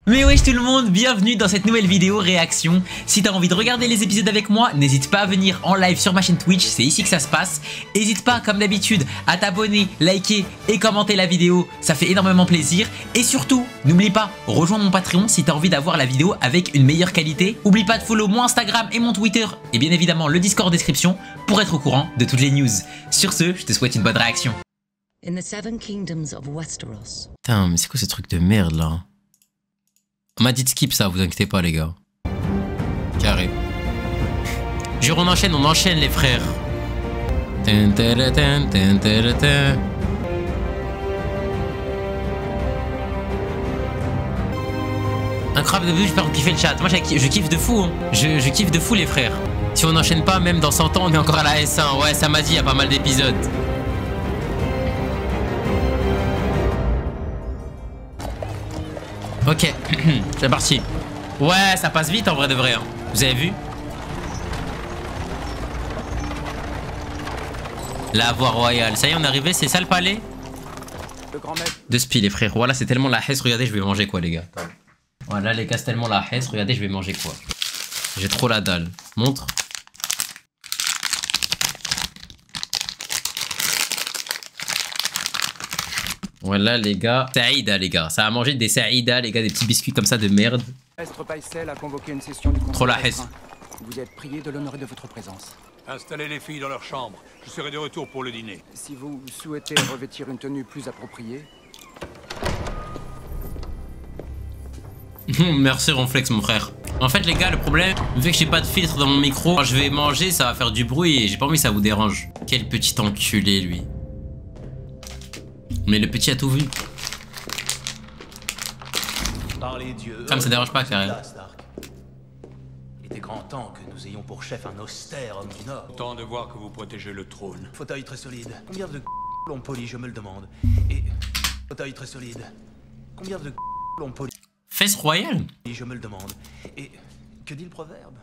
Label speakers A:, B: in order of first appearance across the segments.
A: Mais wesh tout le monde, bienvenue dans cette nouvelle vidéo réaction. Si t'as envie de regarder les épisodes avec moi, n'hésite pas à venir en live sur ma chaîne Twitch, c'est ici que ça se passe. N'hésite pas comme d'habitude à t'abonner, liker et commenter la vidéo, ça fait énormément plaisir. Et surtout, n'oublie pas, rejoins mon Patreon si t'as envie d'avoir la vidéo avec une meilleure qualité. Oublie pas de follow mon Instagram et mon Twitter et bien évidemment le Discord en description pour être au courant de toutes les news. Sur ce, je te souhaite une bonne réaction. Putain, mais c'est quoi ce truc de merde là? On m'a dit de skip ça, vous inquiétez pas les gars. Carré. Jure, on enchaîne les frères. Incroyable de vue, j'espère que vous kiffez le chat. Moi je kiffe de fou, hein. Je kiffe de fou les frères. Si on n'enchaîne pas, même dans 100 ans, on est encore à la S1. Ouais, ça m'a dit, il y a pas mal d'épisodes. Ok, c'est parti. Ouais, ça passe vite en vrai de vrai. Hein. Vous avez vu? La voie royale. Ça y est, on est arrivé, c'est ça le palais? De spi les frères. Voilà, c'est tellement la hesse. Regardez, je vais manger quoi les gars? Voilà les gars, c'est tellement la hesse. Regardez, je vais manger quoi? J'ai trop la dalle. Montre. Voilà les gars, Saïda les gars, ça a mangé des Saïda les gars, des petits biscuits comme ça de merde.
B: Paisel a convoqué une session du
A: trop la hesse.
B: Vous êtes prié de l'honorer de votre présence.
C: Installez les filles dans leur chambre, je serai de retour pour le dîner.
B: Si vous souhaitez revêtir une tenue plus appropriée.
A: Merci Ronflex mon frère. En fait les gars, le problème, vu que j'ai pas de filtre dans mon micro, quand je vais manger ça va faire du bruit et j'ai pas envie que ça vous dérange. Quel petit enculé lui. Mais le petit a tout vu.
D: Par les dieux.
A: Ça me dérange pas, Karel.
D: Il était grand temps que nous ayons pour chef un austère homme du Nord.
C: Temps de voir que vous protégez le trône.
D: Fauteuil très solide. Combien de l'on polie, je me le demande. Et fauteuil très solide. Combien de l'on polie,
A: Fesse royale.
D: je me le demande. Et que dit le proverbe?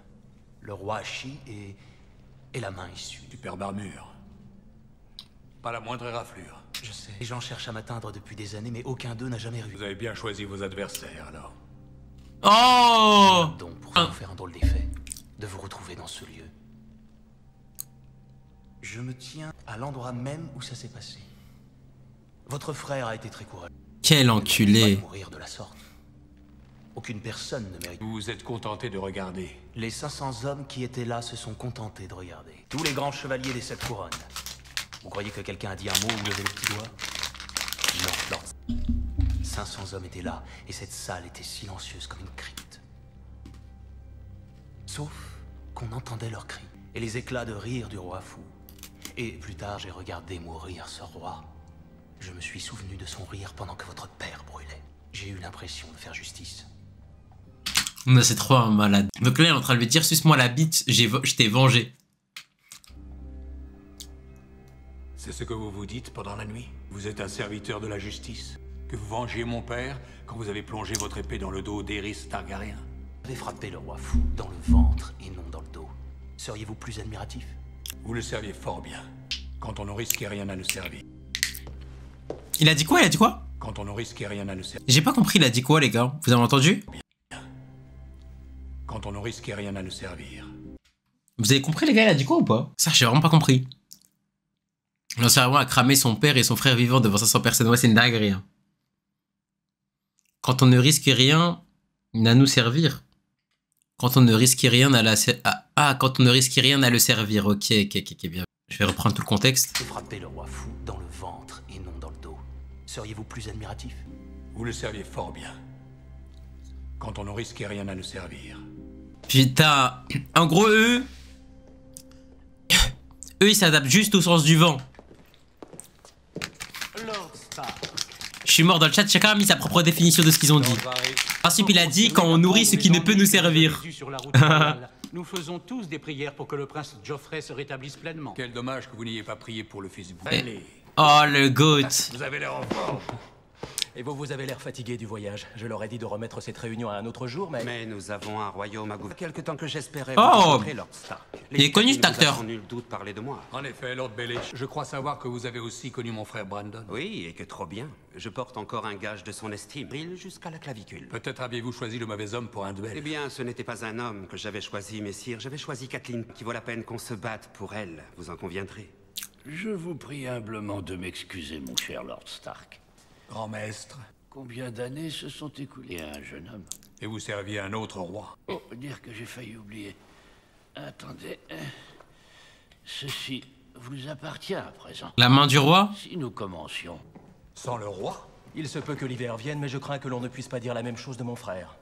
D: Le roi chie et la main issue.
C: Superbe armure. Pas la moindre raflure.
D: Je sais. Les gens cherchent à m'atteindre depuis des années, mais aucun d'eux n'a jamais réussi.
C: Vous avez bien choisi vos adversaires alors.
A: Oh
D: Donc pour vous faire un drôle d'effet, de vous retrouver dans ce lieu. Je me tiens à l'endroit même où ça s'est passé. Votre frère a été très courageux.
A: Quel enculé.
D: Mourir de la sorte. Aucune personne ne mérite.
C: Vous vous êtes contenté de regarder.
D: Les 500 hommes qui étaient là se sont contentés de regarder. Tous les grands chevaliers des 7 couronnes. Vous croyez que quelqu'un a dit un mot ou levé le petit doigt? Non, non. 500 hommes étaient là, et cette salle était silencieuse comme une crypte. Sauf qu'on entendait leurs cris, et les éclats de rire du roi fou. Et plus tard, j'ai regardé mourir ce roi. Je me suis souvenu de son rire pendant que votre père brûlait. J'ai eu l'impression de faire justice.
A: Mais c'est trop un malade. Donc là, il est en train de lui dire, suce-moi la bite, je t'ai vengé.
C: C'est ce que vous vous dites pendant la nuit? Vous êtes un serviteur de la justice? Que vous vengiez mon père quand vous avez plongé votre épée dans le dos d'Aerys Targaryen?
D: Vous avez frappé le roi fou dans le ventre et non dans le dos. Seriez-vous plus admiratif?
C: Vous le serviez fort bien. Quand on ne risquait rien à le servir.
A: Il a dit quoi? Il a dit quoi?
C: Quand on ne risquait rien à le servir.
A: J'ai pas compris, il a dit quoi les gars? Vous avez entendu?
C: Quand on ne risquait rien à le servir.
A: Vous avez compris les gars, il a dit quoi ou pas? Ça, j'ai vraiment pas compris. L'ancien roi a cramé son père et son frère vivant devant 500 personnes. Ouais, c'est une dinguerie. Hein. Quand on ne risque rien à nous servir. Quand on ne risque rien à la... quand on ne risque rien à le servir. Ok, bien. Je vais reprendre tout le contexte.
D: Vous frappez le roi fou dans le ventre et non dans le dos. Seriez-vous plus admiratif?
C: Vous le serviez fort bien. Quand on ne risquait rien à le servir.
A: Putain. En gros, eux, ils s'adaptent juste au sens du vent. Je suis mort dans le chat, chacun a mis sa propre définition de ce qu'ils ont dit. Principe, il a dit quand on nourrit ce qui ne peut nous servir.
E: Nous faisons tous des prières pour que le prince Joffrey se rétablisse pleinement.
C: Quel dommage que vous n'ayez pas prié pour le fils.
A: Oh le goat.
C: Vous avez l'air en forme.
F: Et vous avez l'air fatigué du voyage. Je leur ai dit de remettre cette réunion à un autre jour, mais...
G: Mais nous avons un royaume à gouverner. Quelque temps que j'espérais
A: Oh,
G: rencontrer Lord Stark.
A: il est connu, cet acteur.
G: Sans nul doute parler de moi.
C: En effet, Lord Baelish, je crois savoir que vous avez aussi connu mon frère Brandon.
G: Oui, et que trop bien. Je porte encore un gage de son estime. Brille jusqu'à la clavicule.
C: Peut-être aviez-vous choisi le mauvais homme pour un duel.
G: Eh bien, ce n'était pas un homme que j'avais choisi, messire. J'avais choisi Kathleen, qui vaut la peine qu'on se batte pour elle. Vous en conviendrez.
H: Je vous prie humblement de m'excuser, mon cher Lord Stark.
C: Grand maître,
H: Combien d'années se sont écoulées à un jeune homme?
C: et vous serviez un autre roi.
H: Oh, dire que j'ai failli oublier. Attendez. Ceci vous appartient à présent.
A: La main du roi?
H: Si nous commencions.
C: Sans le roi?
F: Il se peut que l'hiver vienne, mais je crains que l'on ne puisse pas dire la même chose de mon frère.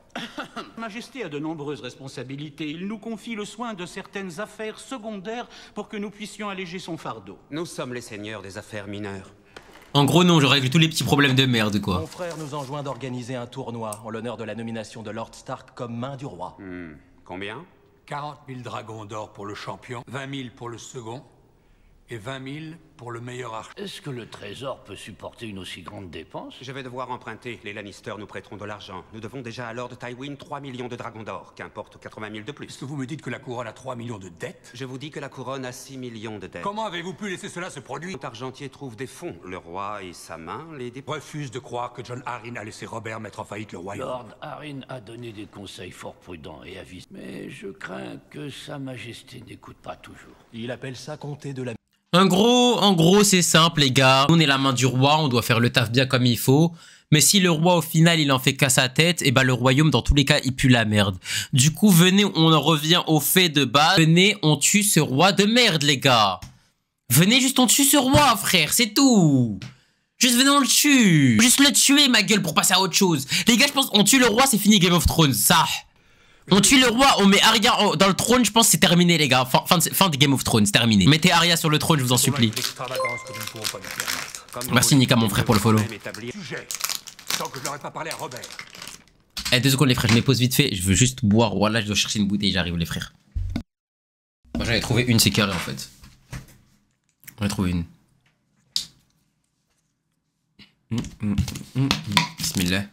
E: Majesté a de nombreuses responsabilités. Il nous confie le soin de certaines affaires secondaires pour que nous puissions alléger son fardeau.
G: Nous sommes les seigneurs des affaires mineures.
A: En gros, non, je règle tous les petits problèmes de merde,
F: Mon
A: quoi.
F: frère nous enjoint d'organiser un tournoi en l'honneur de la nomination de Lord Stark comme main du roi.
G: Combien?
C: 40 000 dragons d'or pour le champion, 20 000 pour le second, et 20 000 pour le meilleur archer.
H: Est-ce que le trésor peut supporter une aussi grande dépense?
G: Je vais devoir emprunter. Les Lannister nous prêteront de l'argent. Nous devons déjà à Lord Tywin 3 millions de dragons d'or, qu'importe 80 000 de
C: Est-ce
G: plus.
C: que vous me dites que la couronne a 3 millions de dettes?
G: Je vous dis que la couronne a 6 millions de dettes.
C: Comment avez-vous pu laisser cela se produire?
G: Tout argentier trouve des fonds. Le roi et sa main les dépensent.
C: Refuse de croire que John Arryn a laissé Robert mettre en faillite le royaume.
H: Lord Arryn a donné des conseils fort prudents et avisés. Mais je crains que sa majesté n'écoute pas toujours.
F: Il appelle ça compter de la...
A: En gros, c'est simple, les gars. On est la main du roi, on doit faire le taf bien comme il faut. Mais si le roi, au final, il en fait qu'à sa tête, et bah le royaume, dans tous les cas, il pue la merde. Du coup, venez, on en revient au fait de base. Venez, on tue ce roi de merde, les gars. Venez, juste, on tue ce roi, frère, c'est tout. Juste, venez, on le tue. Juste le tuer, ma gueule, pour passer à autre chose. Les gars, je pense, on tue le roi, c'est fini Game of Thrones, ça. On tue le roi, on met Arya dans le trône, je pense que c'est terminé, les gars. Fin de Game of Thrones, c'est terminé. Mettez Arya sur le trône, je vous en supplie.
C: Extravagance que nous ne pouvons pas nous permettre.
G: Comme
A: Merci,
G: vous
A: Nika, mon frère, pour le follow.
C: Sujet. Tant que je n'aurais pas parlé à Robert.
A: Eh, 2 secondes, les frères, je me pose vite fait. Je veux juste boire. Voilà, je dois chercher une bouteille, j'arrive, les frères. Moi, j'en ai trouvé une, c'est carré, en fait. J'en ai trouvé une. Bismillah.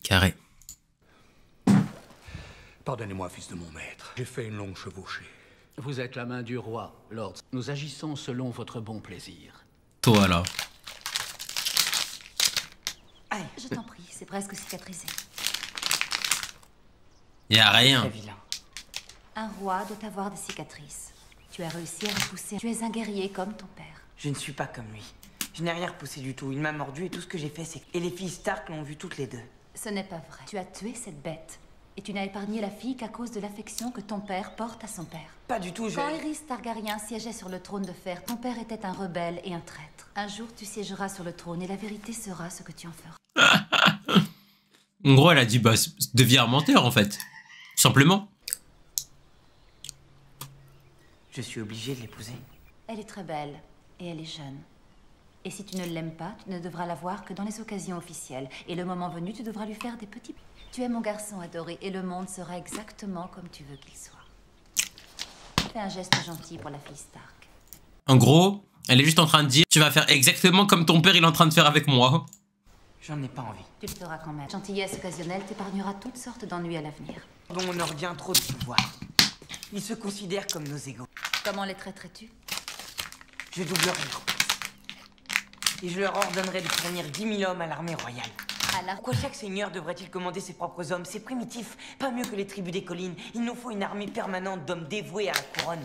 A: Carré.
C: Pardonnez-moi, fils de mon maître. J'ai fait une longue chevauchée.
E: Vous êtes la main du roi, Lord. Nous agissons selon votre bon plaisir.
A: Toi, là.
I: Allez, je t'en prie, c'est presque cicatrisé.
A: Y'a rien.
I: Très vilain. Un roi doit avoir des cicatrices. Tu as réussi à repousser. Tu es un guerrier comme ton père.
J: Je ne suis pas comme lui. Je n'ai rien repoussé du tout. Il m'a mordu et tout ce que j'ai fait, c'est... Et les filles Stark l'ont vu toutes les deux.
I: Ce n'est pas vrai. Tu as tué cette bête. Et tu n'as épargné la fille qu'à cause de l'affection que ton père porte à son père.
J: Pas du tout, je...
I: Quand Aerys Targaryen siégeait sur le trône de fer, ton père était un rebelle et un traître. Un jour, tu siégeras sur le trône et la vérité sera ce que tu en feras.
A: En gros, elle a dit, bah, deviens un menteur, en fait. Tout simplement.
J: Je suis obligé de l'épouser.
I: Elle est très belle et elle est jeune. Et si tu ne l'aimes pas, tu ne devras la voir que dans les occasions officielles. Et le moment venu, tu devras lui faire des petits... Tu es mon garçon adoré et le monde sera exactement comme tu veux qu'il soit. Fais un geste gentil pour la fille Stark.
A: En gros, elle est juste en train de dire, tu vas faire exactement comme ton père il est en train de faire avec moi.
J: J'en ai pas envie.
I: Tu le feras quand même. Gentillesse occasionnelle t'épargnera toutes sortes d'ennuis à l'avenir.
J: Bon, on en revient trop de pouvoir. Ils se considèrent comme nos égaux.
I: Comment les traiterais-tu?
J: Je doublerai leur place. Et je leur ordonnerai de fournir 10 000 hommes à l'armée royale. Pourquoi chaque seigneur devrait-il commander ses propres hommes? C'est primitif, pas mieux que les tribus des collines. Il nous faut une armée permanente d'hommes dévoués à la couronne.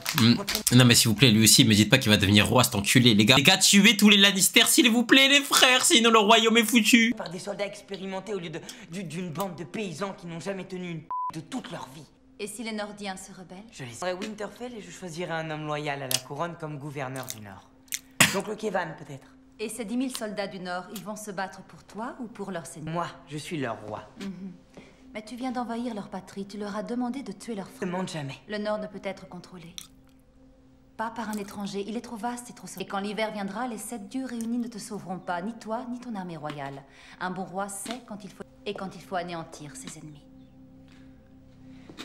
A: Non mais s'il vous plaît, lui aussi, me dites pas qu'il va devenir roi, cet enculé, les gars. Les gars, tuez tous les Lannister, s'il vous plaît, les frères, sinon le royaume est foutu.
J: Par des soldats expérimentés au lieu d'une bande de paysans qui n'ont jamais tenu une de toute leur vie.
I: Et si les Nordiens se rebellent?
J: Je laisserai Winterfell et je choisirai un homme loyal à la couronne comme gouverneur du Nord. Donc le Kevan, peut-être.
I: Et ces 10 000 soldats du Nord, ils vont se battre pour toi ou pour leur seigneur?
J: Moi, je suis leur roi.
I: Mais tu viens d'envahir leur patrie, tu leur as demandé de tuer leurs frères.
J: Demande jamais.
I: Le Nord ne peut être contrôlé. Pas par un étranger, il est trop vaste et trop sauvage. Et quand l'hiver viendra, les 7 dieux réunis ne te sauveront pas, ni toi, ni ton armée royale. Un bon roi sait quand il faut... et quand il faut anéantir ses ennemis.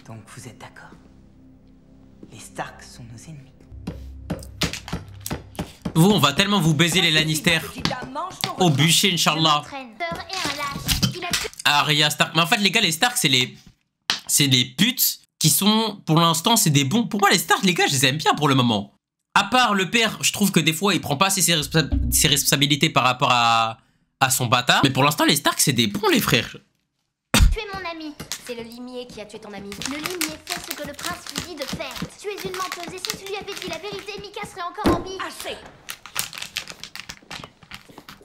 J: Donc vous êtes d'accord. Les Stark sont nos ennemis.
A: Vous, on va tellement vous baiser les Lannister. Au bûcher, Inch'Allah. Arya Stark. Mais en fait, les gars, les Stark, c'est les putes qui sont, pour l'instant, c'est des bons. Pour moi, les Stark, les gars, je les aime bien pour le moment. À part le père, je trouve que des fois, il prend pas assez ses responsabilités par rapport à son bâtard. Mais pour l'instant, les Stark, c'est des bons, les frères.
K: Tu es mon ami. C'est le limier qui a tué ton ami. Le limier fait ce que le prince lui dit de faire. Tu es une menteuse et si tu lui avais dit la vérité, Mika serait encore en vie.
L: Assez.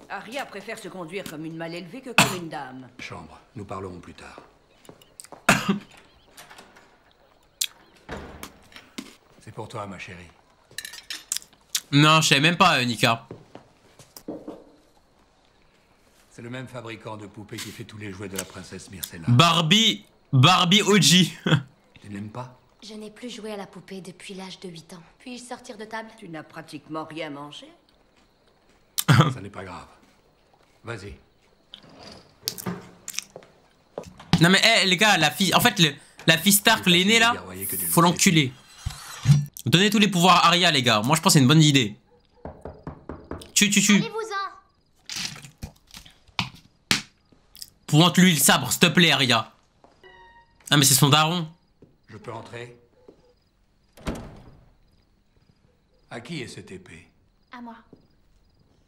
L: Arya préfère se conduire comme une mal élevée que comme une dame.
C: Chambre, nous parlerons plus tard. C'est pour toi, ma chérie.
A: Non, je savais même pas, Nika.
C: C'est le même fabricant de poupées qui fait tous les jouets de la princesse Myrcella.
A: Barbie OG.
C: Tu n'aimes pas?
K: Je n'ai plus joué à la poupée depuis l'âge de 8 ans. Puis-je sortir de table?
L: Tu n'as pratiquement rien mangé.
C: Ça n'est pas grave. Vas-y.
A: Non mais les gars, la fille, en fait la fille Stark, l'aînée là, faut l'enculer. Donnez tous les pouvoirs à Arya les gars. Moi je pense que c'est une bonne idée. Tue. Pointe-lui le sabre, s'il te plaît Arya. Ah mais c'est son daron.
C: Je peux entrer? À qui est cette épée?
K: À moi.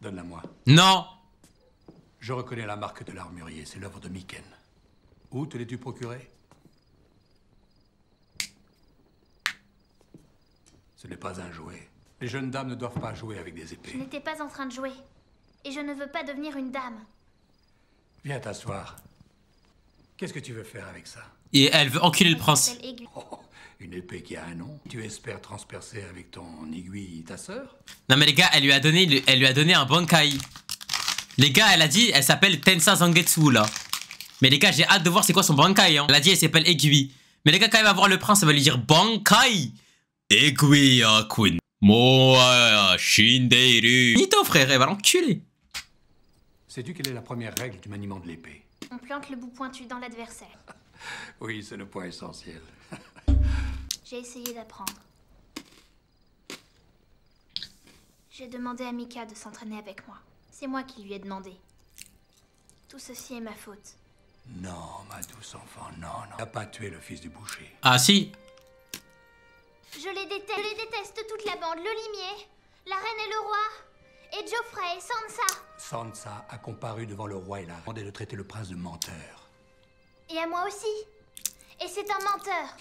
C: Donne-la-moi.
A: Non.
C: Je reconnais la marque de l'armurier, c'est l'œuvre de Miken. Où te l'es-tu procuré? Ce n'est pas un jouet. Les jeunes dames ne doivent pas jouer avec des
K: Je
C: épées.
K: n'étais pas en train de jouer. Et je ne veux pas devenir une dame.
C: Viens t'asseoir. Qu'est-ce que tu veux faire avec ça?
A: Et elle veut enculer le prince.
C: Oh, une épée qui a un nom. Tu espères transpercer avec ton aiguille ta sœur?
A: Non mais les gars, elle lui a donné un bankai. Les gars, elle a dit, elle s'appelle Tensa Zangetsu là. Mais les gars, j'ai hâte de voir c'est quoi son bankai. Hein. Elle a dit, elle s'appelle aiguille. Mais les gars, quand elle va voir le prince, elle va lui dire bankai. Aiguille Queen. Moa Shindeiru. Nito frère, elle va l'enculer.
C: Sais-tu quelle est la première règle du maniement de l'épée?
K: On plante le bout pointu dans l'adversaire.
C: Oui, c'est le point essentiel.
K: J'ai essayé d'apprendre. J'ai demandé à Mika de s'entraîner avec moi. C'est moi qui lui ai demandé. Tout ceci est ma faute.
C: Non, ma douce enfant, non. Tu n'as pas tué le fils du boucher.
A: Ah si.
K: Je les déteste toute la bande. Le limier, la reine et le roi, et Geoffrey, Sansa.
C: Sansa a comparu devant le roi et l'a demandé de traiter le prince de menteur.
K: Et à moi aussi. Et c'est un menteur.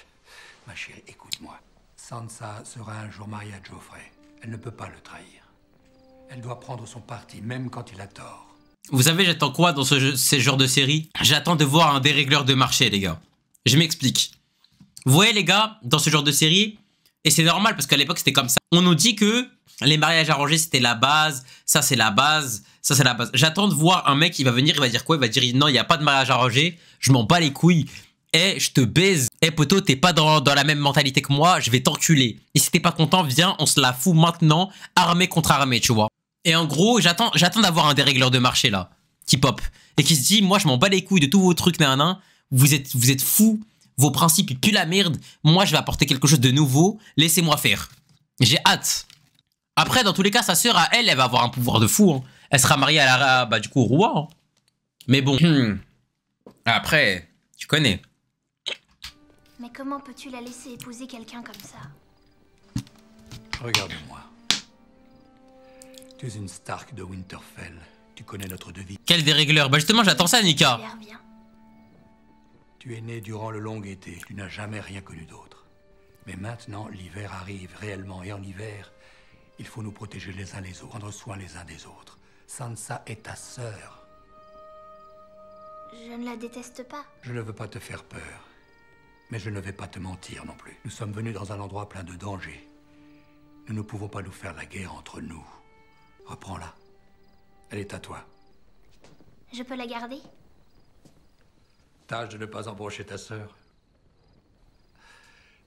C: Ma chérie, écoute-moi. Sansa sera un jour mariée à Geoffrey. Elle ne peut pas le trahir. Elle doit prendre son parti, même quand il a tort.
A: Vous savez, j'attends quoi dans ce genre de série? J'attends de voir un dérégleur de marché, les gars. Je m'explique. Vous voyez, les gars, dans ce genre de série, et c'est normal parce qu'à l'époque, c'était comme ça. On nous dit que les mariages arrangés, c'était la base. Ça, c'est la base. Ça, c'est la base. J'attends de voir un mec, il va venir, il va dire quoi? Il va dire non, il n'y a pas de mariage arrangé. Je m'en bats les couilles. Eh, je te baise. Eh, poto, t'es pas dans la même mentalité que moi. Je vais t'enculer. Et si t'es pas content, viens, on se la fout maintenant. Armée contre armée, tu vois. Et en gros, j'attends d'avoir un dérégleur de marché, là. Qui pop. Et qui se dit, moi, je m'en bats les couilles de tous vos trucs, nanana. Vous êtes fous. Vos principes, ils puent la merde. Moi, je vais apporter quelque chose de nouveau. Laissez-moi faire. J'ai hâte. Après, dans tous les cas, sa sœur, à elle, elle va avoir un pouvoir de fou. Hein. Elle sera mariée à du coup, au roi. Hein. Mais bon. Après, tu connais.
K: Mais comment peux-tu la laisser épouser quelqu'un comme ça?
C: Regarde-moi. Tu es une Stark de Winterfell. Tu connais notre devise.
A: Quel dérégleur? Bah justement, j'attends ça, Nika.
C: Tu es né durant le long été. Tu n'as jamais rien connu d'autre. Mais maintenant, l'hiver arrive réellement. Et en hiver, il faut nous protéger les uns les autres. Prendre soin les uns des autres. Sansa est ta sœur.
K: Je ne la déteste pas.
C: Je ne veux pas te faire peur. Mais je ne vais pas te mentir non plus. Nous sommes venus dans un endroit plein de dangers. Nous ne pouvons pas nous faire la guerre entre nous. Reprends-la. Elle est à toi.
K: Je peux la garder?
C: Tâche de ne pas embaucher ta sœur.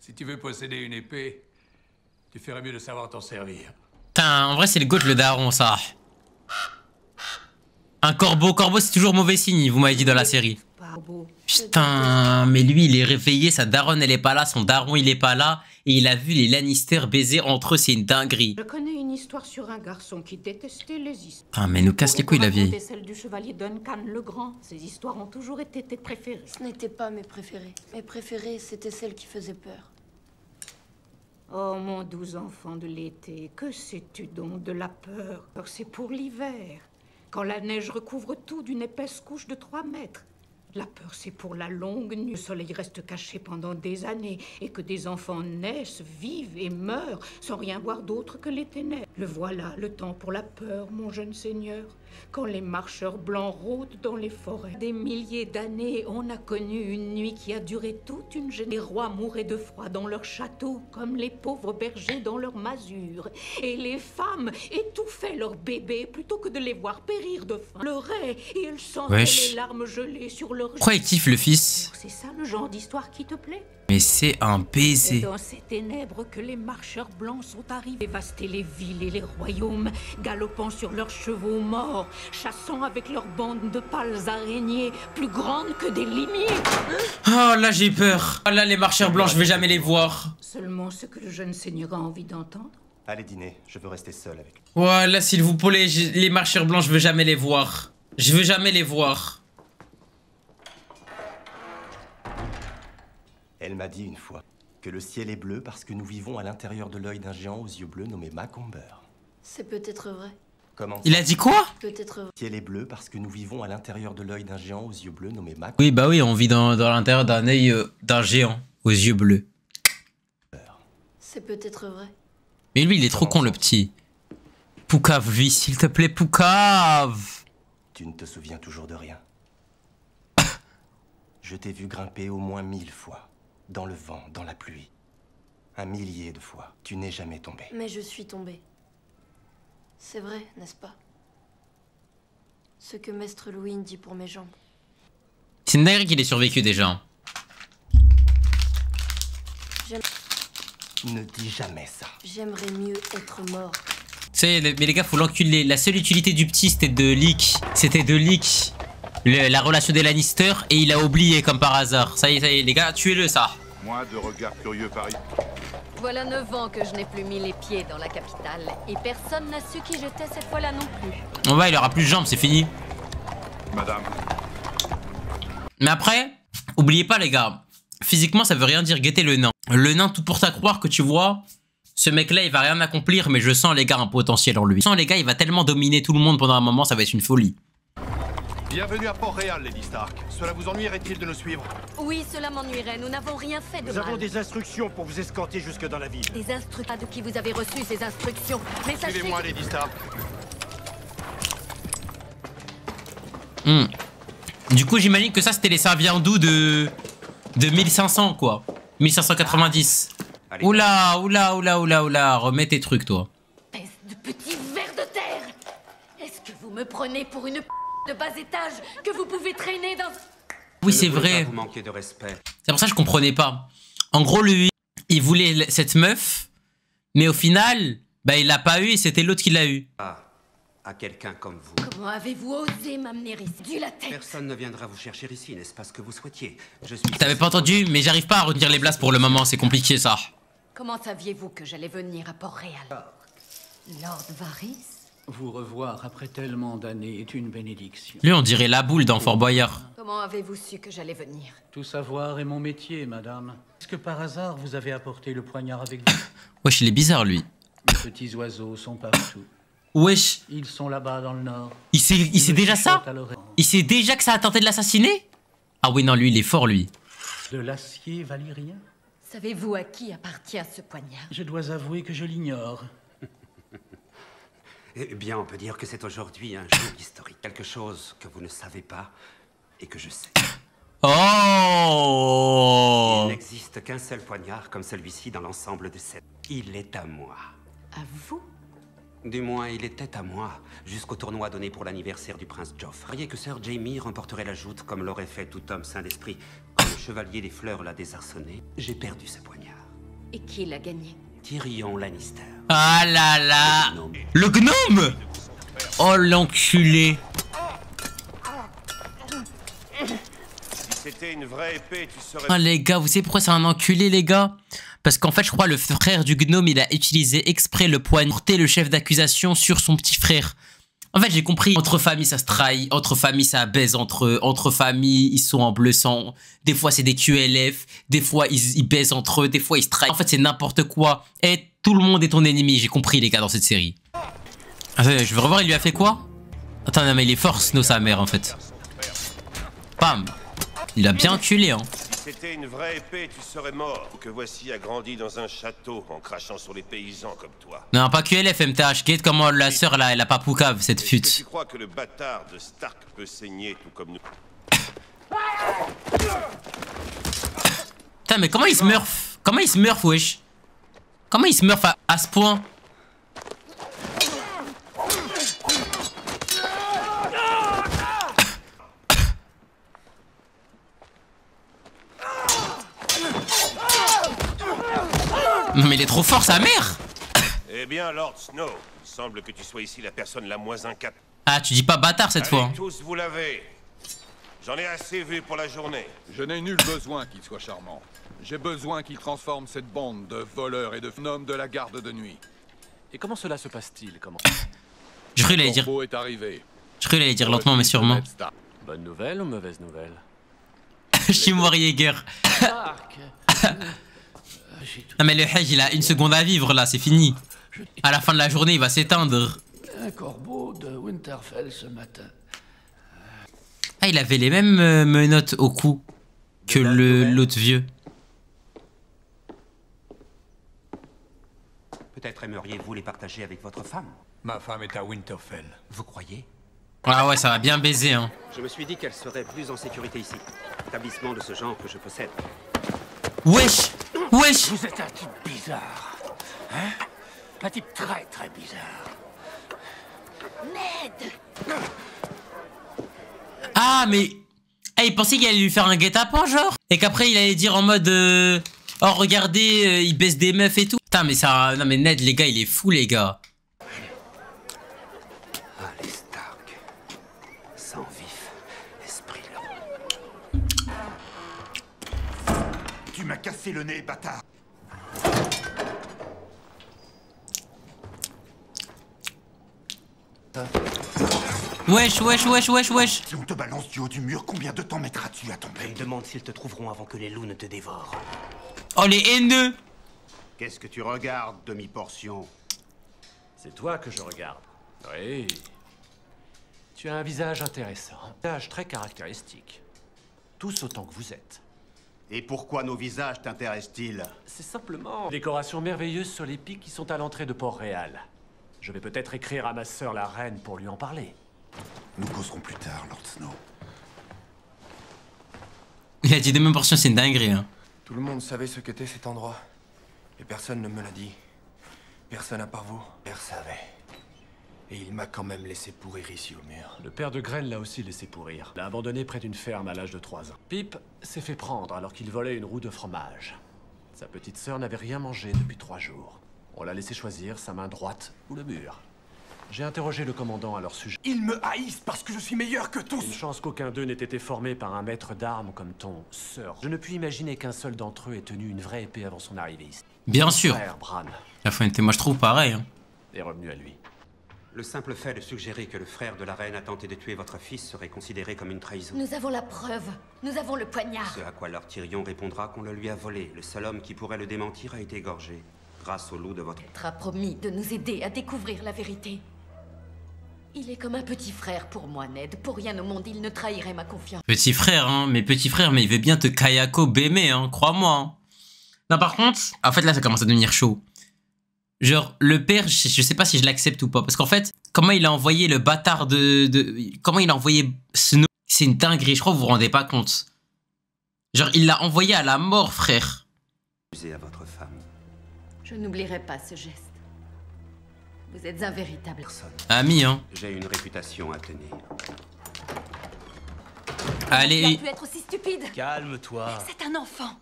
C: Si tu veux posséder une épée, tu ferais mieux de savoir t'en servir.
A: Putain, en vrai, c'est le goût le daron, ça. Un corbeau. Corbeau, c'est toujours mauvais signe, vous m'avez dit dans la série. Putain, mais lui, il est réveillé, sa daronne, elle est pas là, son daron, il est pas là, et il a vu les Lannister baiser entre eux, c'est une dinguerie.
L: Je connais une histoire sur un garçon qui détestait les histoires.
A: Ah, mais nous casse les couilles, la vieille.
L: Celle du chevalier Duncan le Grand. Ces histoires ont toujours été tes préférées.
M: Ce n'étaient pas mes préférées. Mes préférées, c'était celles qui faisaient peur.
L: Oh, mon doux enfant de l'été, que sais-tu donc de la peur? C'est pour l'hiver, quand la neige recouvre tout d'une épaisse couche de 3 mètres. La peur, c'est pour la longue nuit. Le soleil reste caché pendant des années et que des enfants naissent, vivent et meurent sans rien voir d'autre que les ténèbres. Le voilà, le temps pour la peur, mon jeune seigneur. Quand les marcheurs blancs rôdent dans les forêts. Des milliers d'années, on a connu une nuit qui a duré toute une génération. Les rois mouraient de froid dans leurs châteaux, comme les pauvres bergers dans leurs masures. Et les femmes étouffaient leurs bébés plutôt que de les voir périr de faim. Pleuraient et elles sentaient les larmes gelées sur leurs...
A: Pourquoi il kiffe le fils?
L: C'est ça le genre d'histoire qui te plaît?
A: Mais c'est un baiser.
L: C'est dans ces ténèbres que les marcheurs blancs sont arrivés, dévaster les villes et les royaumes, galopant sur leurs chevaux morts, chassant avec leurs bandes de pâles araignées, plus grandes que des limiers.
A: Oh là j'ai peur. Oh là les marcheurs blancs, je vais jamais les voir.
L: Seulement ce que le jeune seigneur a envie d'entendre.
F: Allez dîner, je veux rester seul avec lui.
A: Voilà, s'il vous plaît, les marcheurs blancs, je veux jamais les voir. Je veux jamais les voir.
F: Elle m'a dit une fois que le ciel est bleu parce que nous vivons à l'intérieur de l'œil d'un géant aux yeux bleus nommé Macomber.
M: C'est peut-être vrai.
F: Comment ça?
A: Il a dit quoi?
M: Peut-être vrai.
F: Le ciel est bleu parce que nous vivons à l'intérieur de l'œil d'un géant aux yeux bleus nommé Macomber.
A: Oui, bah oui, on vit dans l'intérieur d'un œil d'un géant aux yeux bleus.
M: C'est peut-être vrai.
A: Mais lui, il est trop con, le petit. Poucave, lui, s'il te plaît, Poucave.
F: Tu ne te souviens toujours de rien. Je t'ai vu grimper au moins 1000 fois. Dans le vent, dans la pluie. 1 millier de fois. Tu n'es jamais tombé.
M: Mais je suis tombée. C'est vrai, n'est-ce pas? Ce que Maître Louis dit pour mes jambes.
A: C'est une dinguerie qu'il ait survécu déjà.
F: Ne dis jamais ça.
M: J'aimerais mieux être mort.
A: Tu sais, mais les gars, faut l'enculer. La seule utilité du petit, c'était de leak. C'était de leak la relation des Lannister et il a oublié comme par hasard. Ça y est, les gars, tuez-le ça.
N: Moins de regards curieux Paris.
O: Voilà 9 ans que je n'ai plus mis les pieds dans la capitale et personne n'a su qui j'étais cette fois-là non plus.
A: On va, il aura plus de jambes, c'est fini.
N: Madame.
A: Mais après, oubliez pas les gars, physiquement ça veut rien dire, guettez le nain. Le nain tout porte à croire que tu vois, ce mec là il va rien accomplir mais je sens les gars un potentiel en lui. Je sens les gars il va tellement dominer tout le monde pendant un moment, ça va être une folie.
N: Bienvenue à Port-Réal, Lady Stark. Cela vous ennuierait-il de nous suivre?
O: Oui, cela m'ennuierait. Nous n'avons rien fait de mal.
P: Nous avons des instructions pour vous escorter jusque dans la ville.
O: Des instructions? De qui vous avez reçu ces instructions? Mais sachez...
N: Suivez-moi, Lady Stark.
A: Du coup, j'imagine que ça, c'était les serviandous de 1500, quoi. 1590. Allez. Oula, oula, oula, oula, oula. Remets tes trucs, toi.
O: Espèce de petit ver de terre! Est-ce que vous me prenez pour une de bas étage que vous pouvez traîner dans...
A: Oui, c'est vrai.
G: Vous manquez de respect.
A: C'est pour ça que je comprenais pas. En gros, lui, il voulait cette meuf, mais au final, bah, il l'a pas eu et c'était l'autre qui l'a eu.
G: Ah, à quelqu'un comme vous.
O: Comment avez-vous osé m'amener ici? Du la tête.
G: Personne ne viendra vous chercher ici, n'est-ce pas ce que vous souhaitiez? Je suis...
A: T'avais pas entendu, mais j'arrive pas à retenir les blasts pour le moment, c'est compliqué ça.
O: Comment saviez-vous que j'allais venir à Port-Réal? Lord Varys?
E: Vous revoir après tellement d'années est une bénédiction.
A: Lui, on dirait la boule dans Fort Boyard.
O: Comment avez-vous su que j'allais venir?
E: Tout savoir est mon métier, madame. Est-ce que par hasard vous avez apporté le poignard avec vous?
A: Wesh, il est bizarre, lui.
E: Les petits oiseaux sont partout.
A: Wesh.
E: Ils sont là-bas dans le nord.
A: Il sait déjà ça? Il sait déjà que ça a tenté de l'assassiner? Ah oui, non, lui, il est fort, lui.
E: De l'acier valyrien?
O: Savez-vous à qui appartient ce poignard?
E: Je dois avouer que je l'ignore.
G: Eh bien, on peut dire que c'est aujourd'hui un jour historique. Quelque chose que vous ne savez pas et que je sais.
A: Oh!
G: Il n'existe qu'un seul poignard comme celui-ci dans l'ensemble de cette... Il est à moi.
O: À vous?
G: Du moins, il était à moi, jusqu'au tournoi donné pour l'anniversaire du prince Joffrey. Croyez que Sir Jaime remporterait la joute comme l'aurait fait tout homme sain d'esprit. Quand le chevalier des fleurs l'a désarçonné, j'ai perdu ce poignard.
O: Et qui l'a gagné?
G: Tyrion Lannister.
A: Ah là là! Le gnome! Oh l'enculé!
Q: c'était une vraie épée, tu serais...
A: Ah les gars, vous savez pourquoi c'est un enculé les gars? Parce qu'en fait je crois le frère du gnome il a utilisé exprès le poignard pour porter le chef d'accusation sur son petit frère. En fait j'ai compris, entre familles ça se trahit, entre familles ça baise entre familles, ils sont en bleu sang, des fois c'est des QLF, des fois ils baisent entre eux, des fois ils se trahissent. En fait c'est n'importe quoi, et tout le monde est ton ennemi, j'ai compris les gars dans cette série. Attendez, je veux revoir, il lui a fait quoi? Attends, non mais il est fort Snow sa mère en fait. Bam. Il a bien enculé hein.
Q: Si c'était une vraie épée, tu serais mort. Que voici a grandi dans un château en crachant sur les paysans comme toi.
A: Non, pas QLF, MTH. Guette comment la sœur là, elle a pas poucave cette
Q: Tu
A: fute.
Q: crois que le bâtard de Stark peut saigner tout comme nous?
A: Putain, mais comment il se meurf? Comment il se meurf, wesh? Comment il se meurf à ce point? Non mais il est trop fort sa mère.
Q: Eh bien, Lord Snow, il semble que tu sois ici la personne la moins incapable.
A: Ah, tu dis pas bâtard cette fois.
Q: Tous vous l'avez. J'en ai assez vu pour la journée.
R: Je n'ai nul besoin qu'il soit charmant. J'ai besoin qu'il transforme cette bande de voleurs et de hommes de la garde de nuit.
S: Et comment cela se passe-t-il? Comment...
A: Je croyais qu'il allait dire.
R: Est arrivé.
A: Je croyais qu'il allait dire lentement mais sûrement.
S: Bonne nouvelle ou mauvaise nouvelle?
A: Je suis mort Jäger. Non mais le Hajj il a une seconde à vivre là, c'est fini. À la fin de la journée il va s'éteindre.
H: Un corbeau de Winterfell ce matin.
A: Ah il avait les mêmes menottes au cou que l'autre vieux.
G: Peut-être aimeriez-vous les partager avec votre femme?
C: Ma femme est à Winterfell.
G: Vous croyez?
A: Ah ouais ça va bien baiser hein.
G: Je me suis dit qu'elle serait plus en sécurité ici. Établissement de ce genre que je possède.
A: Wesh! Wesh!
H: Vous êtes un type bizarre. Hein? Un type très très bizarre.
O: Ned!
A: Ah mais... il pensait qu'il allait lui faire un guet-apens genre. Et qu'après il allait dire en mode... Oh regardez, il baisse des meufs et tout. Putain mais ça... Non mais Ned les gars il est fou les gars.
G: Ah les Stark. Sang vif, esprit lent.
N: Tu m'as cassé le nez, bâtard.
A: Wesh, wesh, wesh, wesh, wesh.
N: Si on te balance du haut du mur, combien de temps mettras-tu à tomber?
D: Je me demande s'ils te trouveront avant que les loups ne te dévorent.
A: Oh les haineux.
N: Qu'est-ce que tu regardes, demi-portion?
S: C'est toi que je regarde. Oui. Tu as un visage intéressant. Un visage très caractéristique. Tous autant que vous êtes.
N: Et pourquoi nos visages t'intéressent-ils?
S: C'est simplement... Décoration merveilleuse sur les pics qui sont à l'entrée de Port-Réal. Je vais peut-être écrire à ma sœur la reine pour lui en parler.
N: Nous causerons plus tard, Lord Snow.
A: Il a dit de même portion, c'est une dinguerie hein.
F: Tout le monde savait ce qu'était cet endroit. Et personne ne me l'a dit. Personne à part vous. Père savait. Et il m'a quand même laissé pourrir ici au mur.
S: Le père de Graine l'a aussi laissé pourrir. L'a abandonné près d'une ferme à l'âge de 3 ans. Pip s'est fait prendre alors qu'il volait une roue de fromage. Sa petite sœur n'avait rien mangé depuis 3 jours. On l'a laissé choisir sa main droite ou le mur. J'ai interrogé le commandant à leur sujet.
N: Ils me haïssent parce que je suis meilleur que tous.
S: Une chance qu'aucun d'eux n'ait été formé par un maître d'armes comme ton sœur. Je ne puis imaginer qu'un seul d'entre eux ait tenu une vraie épée avant son arrivée ici.
A: Bien sûr.
S: Frère Bran
A: La fin était, moi je trouve pareil hein.
S: est revenu à lui.
G: Le simple fait de suggérer que le frère de la reine a tenté de tuer votre fils serait considéré comme une trahison.
O: Nous avons la preuve. Nous avons le poignard.
G: Ce à quoi Lord Tyrion répondra qu'on le lui a volé. Le seul homme qui pourrait le démentir a été égorgé. Grâce au loup de votre...
O: Il a promis de nous aider à découvrir la vérité. Il est comme un petit frère pour moi, Ned. Pour rien au monde, il ne trahirait ma confiance.
A: Petit frère hein, mais petit frère, mais il veut bien te kayako bémé hein, crois-moi hein. Non par contre, en fait là ça commence à devenir chaud. Genre, le père, je sais pas si je l'accepte ou pas. Parce qu'en fait, comment il a envoyé le bâtard comment il a envoyé Snow, c'est une dinguerie, je crois que vous vous rendez pas compte. Genre, il l'a envoyé à la mort, frère.
G: À votre femme.
O: Je n'oublierai pas ce geste. Vous êtes un véritable personne.
A: Ami, hein.
G: J'ai une réputation à tenir.
A: Allez.
O: Il a pu être aussi stupide.
D: Calme-toi.
O: C'est un enfant.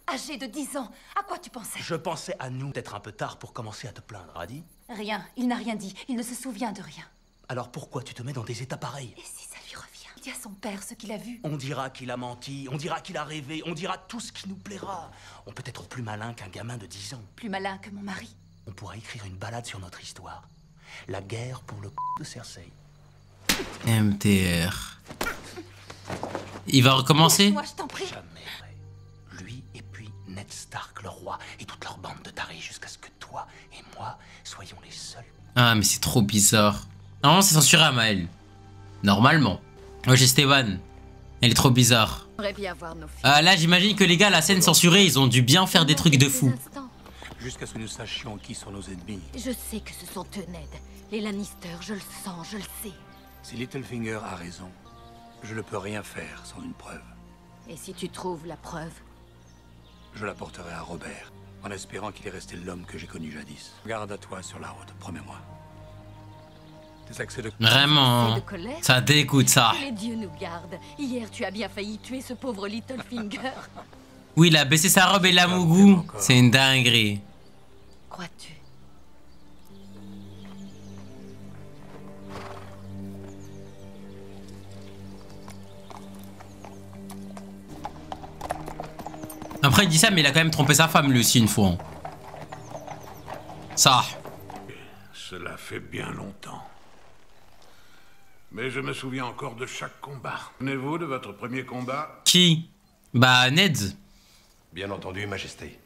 O: Âgé de 10 ans. À quoi tu pensais?
D: Je pensais à nous. Peut-être un peu tard pour commencer à te plaindre, Adi.
I: Rien. Il n'a rien dit. Il ne se souvient de rien.
D: Alors pourquoi tu te mets dans des états pareils?
I: Et si ça lui revient? dit à son père ce qu'il a vu.
D: On dira qu'il a menti, on dira qu'il a rêvé, on dira tout ce qui nous plaira. On peut être plus malin qu'un gamin de 10 ans.
I: Plus malin que mon mari.
D: On pourra écrire une balade sur notre histoire. La guerre pour le de Cersei.
A: MTR. Il va recommencer?
I: Moi, je t'en prie.
D: Jamais. Lui et puis Ned Stark, le roi, et toute leur bande de tarés, jusqu'à ce que toi et moi soyons les seuls.
A: Ah, mais c'est trop bizarre. Normalement, c'est censuré à Maël. Normalement. Moi, j'ai Stéban. Elle est trop bizarre. Là, j'imagine que les gars, la scène censurée, ils ont dû bien faire des trucs de fou.
C: Jusqu'à ce que nous sachions qui sont nos ennemis.
O: Je sais que ce sont eux, Ned. Les Lannister, je le sens, je le sais.
C: Si Littlefinger a raison, je ne peux rien faire sans une preuve.
O: Et si tu trouves la preuve?
C: Je la porterai à Robert, en espérant qu'il est resté l'homme que j'ai connu jadis. Garde à toi sur la route, promets-moi. Tes accès de...
A: Vraiment, hein. Ça dégoûte, ça.
O: Les dieux nous gardent. Hier, tu as bien failli tuer ce pauvre Littlefinger.
A: Oui, il a baissé sa robe et la mougou. C'est une dinguerie.
O: Crois-tu?
A: Après, il dit ça, mais il a quand même trompé sa femme, lui aussi, une fois. Ça.
T: Cela fait bien longtemps. Mais je me souviens encore de chaque combat. Souvenez-vous de votre premier combat?
A: Qui? Bah, Ned.
F: Bien entendu, Majesté.